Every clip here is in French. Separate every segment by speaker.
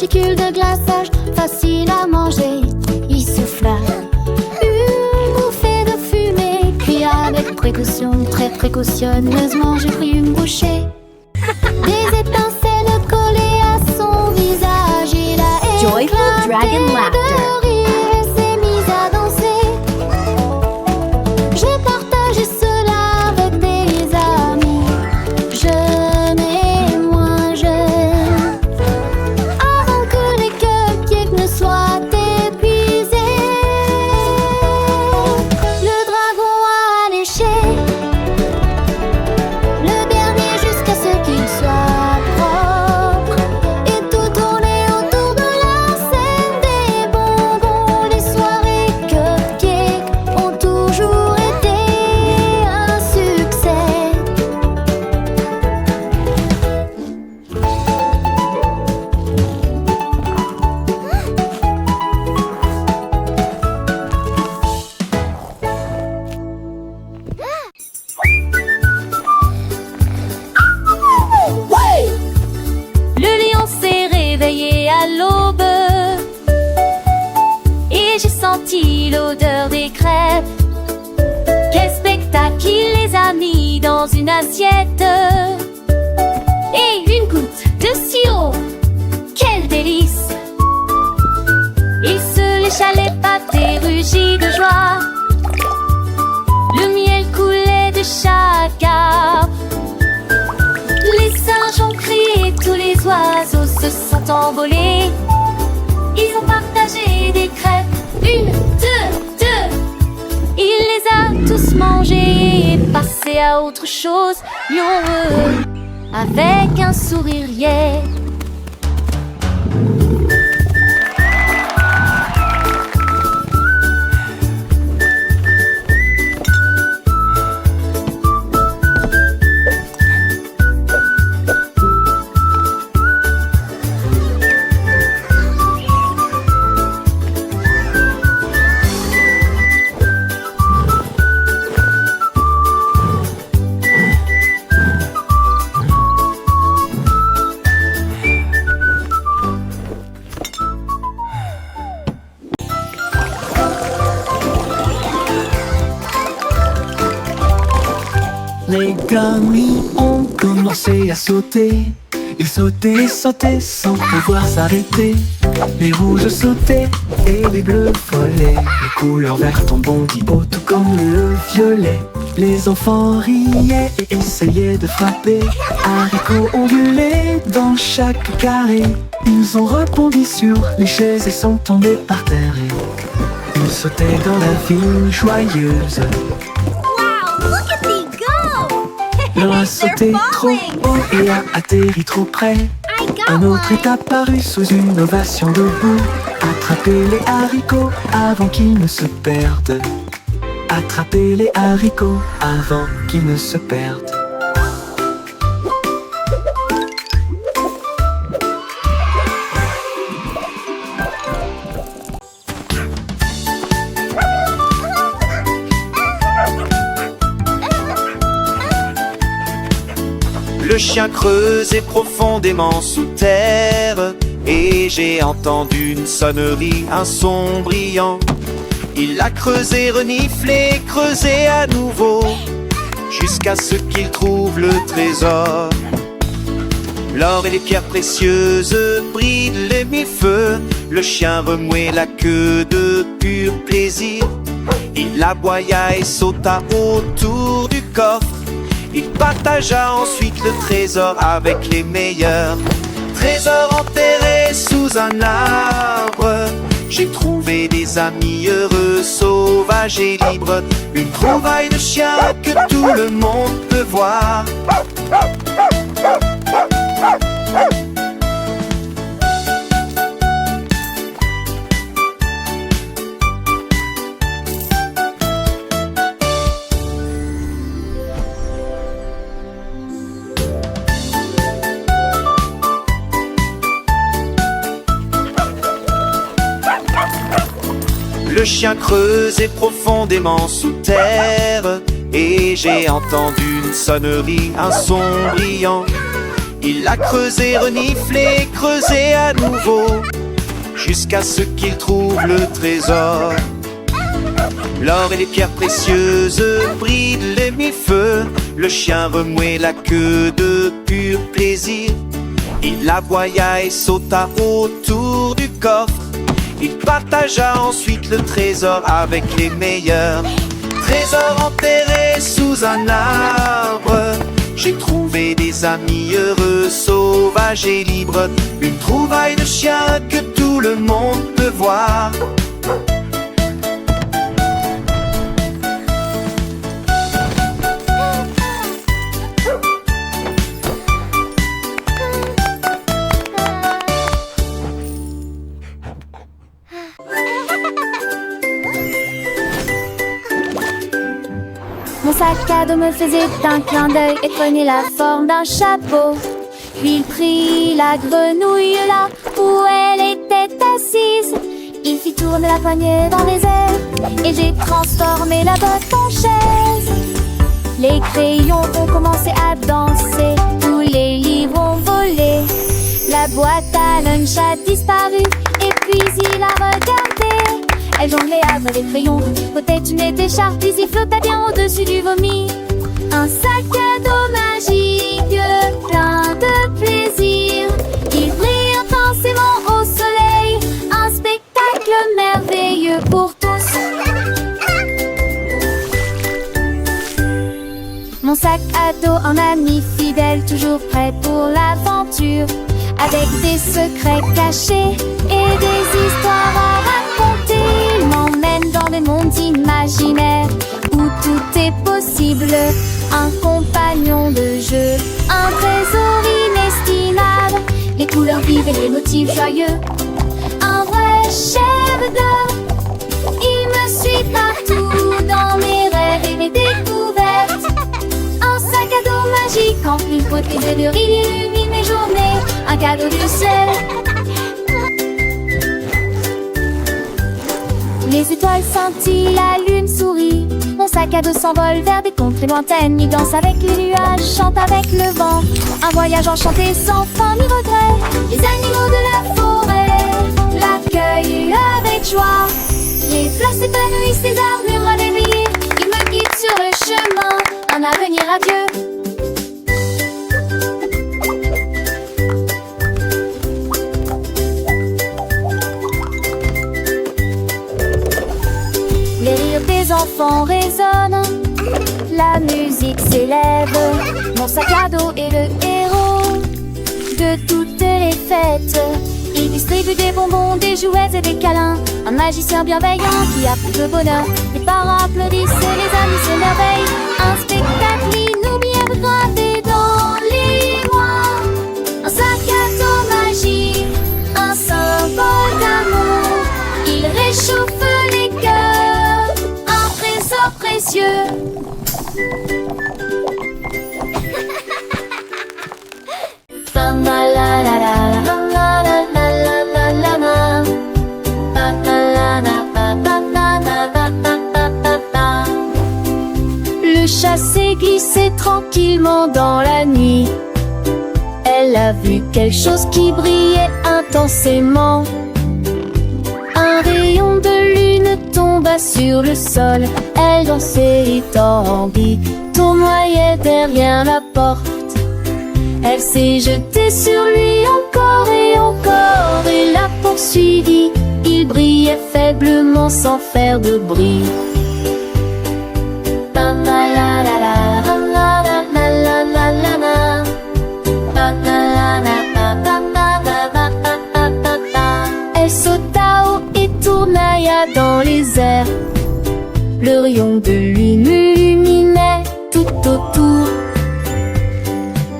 Speaker 1: particules de glaçage, facile à manger. Il souffla une bouffée de fumée, puis avec précaution, très précautionneusement, j'ai pris une bouchée. Des étincelles collées à son visage, il a
Speaker 2: Joyful Dragon
Speaker 1: éclaté
Speaker 2: Laughter.
Speaker 1: de rire et s'est mis à danser. J'ai partagé cela avec des amis, jeunes et moins jeunes, avant que les cupcakes ne soient épuisés. Le dragon a léché le dernier jusqu'à ce qu'il soit propre, et tout tourné autour de la scène des bonbons. Les soirées cupcakes ont toujours été un succès.
Speaker 2: Le lion s'est réveillé à l'aube et j'ai senti l'odeur des crêpes. Quel spectacle il les a mis dans une assiette. Et une goutte de sirop, quel délice! Il se lécha les pattes et rugit de joie. Le miel coulait de chaque arbre. Les singes ont crié, tous les oiseaux se sont envolés. Ils ont partagé des crêpes, une, deux. Il les a tous mangés et passé à autre chose. Lion heureux, avec un sourire lié.
Speaker 3: Les gummies ont commencé à sauter. Ils sautaient, sautaient sans pouvoir s'arrêter. Les rouges sautaient et les bleus volaient. Les couleurs vertes ont bondi haut tout comme le violet. Les enfants riaient et essayaient de frapper. Haricots ondulaient dans chaque carré. Ils ont rebondi sur les chaises et sont tombés par terre. Et ils sautaient dans la ville joyeuse.
Speaker 2: Wow, look at me go!
Speaker 3: L'un a sauté trop haut et a atterri trop près. Un autre est apparu sous une ovation debout. Attrapez les haricots avant qu'ils ne se perdent. Attrapez les haricots avant qu'ils ne se perdent.
Speaker 4: Le chien creusait profondément sous terre, et j'ai entendu une sonnerie, un son brillant. Il a creusé, reniflé, creusé à nouveau, jusqu'à ce qu'il trouve le trésor. L'or et les pierres précieuses brillent les mille feux. Le chien remuait la queue de pur plaisir. Il aboya et sauta autour du coffre. Il partagea ensuite le trésor avec les meilleurs. Trésor enterré sous un arbre. J'ai trouvé des amis heureux, sauvages et libres. Une trouvaille de chien que tout le monde peut voir. Le chien creusait profondément sous terre, et j'ai entendu une sonnerie, un son brillant. Il l'a creusé, reniflé, creusé à nouveau, jusqu'à ce qu'il trouve le trésor. L'or et les pierres précieuses brillent les mille feux. Le chien remuait la queue de pur plaisir. Il aboya et sauta autour du coffre. Il partagea ensuite le trésor avec les meilleurs. Trésor enterré sous un arbre. J'ai trouvé des amis heureux, sauvages et libres. Une trouvaille de chien que tout le monde peut voir.
Speaker 1: Mon sac à dos me faisait un clin d'œil et prenait la forme d'un chapeau. Puis il prit la grenouille là où elle était assise. Il fit tourner la poignée dans les airs et j'ai transformé la botte en chaise. Les crayons ont commencé à danser, tous les livres ont volé. La boîte à lunch a disparu et puis il a regardé. Elle jonglait avec les crayons, peut-être une écharpe, puis il flottait bien au-dessus du vomi. Un sac à dos magique, plein de plaisir. Il brille intensément au soleil, un spectacle merveilleux pour tous. Mon sac à dos, un ami fidèle, toujours prêt pour l'aventure. Avec des secrets cachés et des histoires à raconter. Il m'emmène dans des mondes imaginaires où tout est possible. Un compagnon de jeu, un trésor inestimable. Les couleurs vives et les motifs joyeux, un vrai chef d'œuvre. Il me suit partout dans mes rêves et mes découvertes. Un sac à dos magique en plus protégé de rire, il illumine mes journées. Un cadeau du ciel. Les étoiles scintillent, la lune sourit. Mon sac à dos s'envole vers des contrées lointaines. Il danse avec les nuages, chante avec le vent. Un voyage enchanté sans fin ni regret. Les animaux de la forêt l'accueillent avec joie. Les fleurs s'épanouissent, les arbres réveillés. Ils me guident sur le chemin, un avenir radieux. Les rires des enfants résonnent, la musique s'élève. Mon sac à dos est le héros de toutes les fêtes. Il distribue des bonbons, des jouets et des câlins. Un magicien bienveillant qui apporte le bonheur. Les parents applaudissent et les amis s'émerveillent. Un spectacle inoubliable gravé dans les mémoires. Un sac à dos magique, un symbole d'amour. Il réchauffe les cœurs, un trésor précieux. Le chat s'est glissé tranquillement dans la nuit. Elle a vu quelque chose qui brillait intensément. Un rayon de lune tomba sur le sol. Elle dansait étendue, tournoyait derrière la porte. Elle s'est jetée sur lui encore et encore et l'a poursuivi. Il brillait faiblement sans faire de bruit. Elle sauta haut et tournailla dans les airs. Le rayon de lune illuminait tout autour.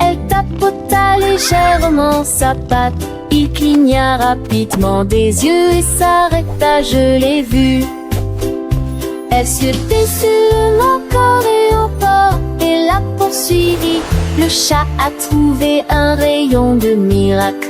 Speaker 1: Elle tapota légèrement sa patte. Il cligna rapidement des yeux et s'arrêta, je l'ai vue. Elle se dessus encore et encore et l'a poursuivi. Le chat a trouvé un rayon de miracle.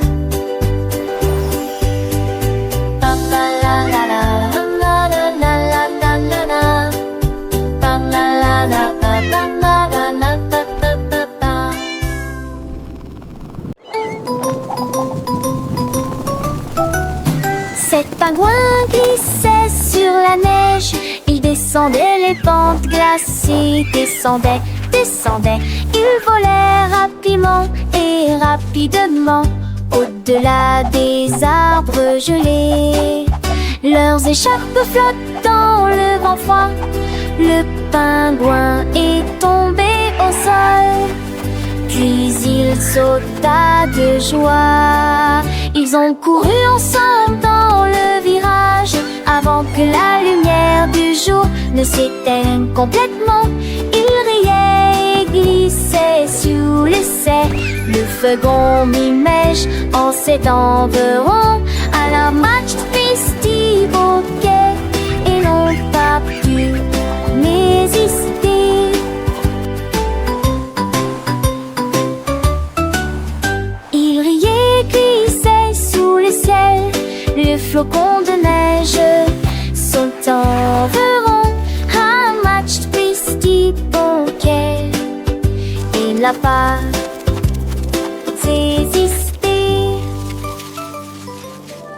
Speaker 2: glissait sur la neige. Il descendait les pentes glacées, descendait, descendait. Il volait rapidement et rapidement au-delà des arbres gelés. Leurs écharpes flottent dans le vent froid. Le pingouin est tombé au sol, puis il sauta de joie. Ils ont couru ensemble dans le virage avant que la lumière du jour ne s'éteigne complètement. Ils riaient et glissaient sous l'essai. Le feugon mi-mèche en s'étenveront à la match triste bouquet et n'ont pas pu résister. Ils riaient, glissaient sous le ciel. Les flocons de neige s'enverront à un match triste bouquet et n'a pas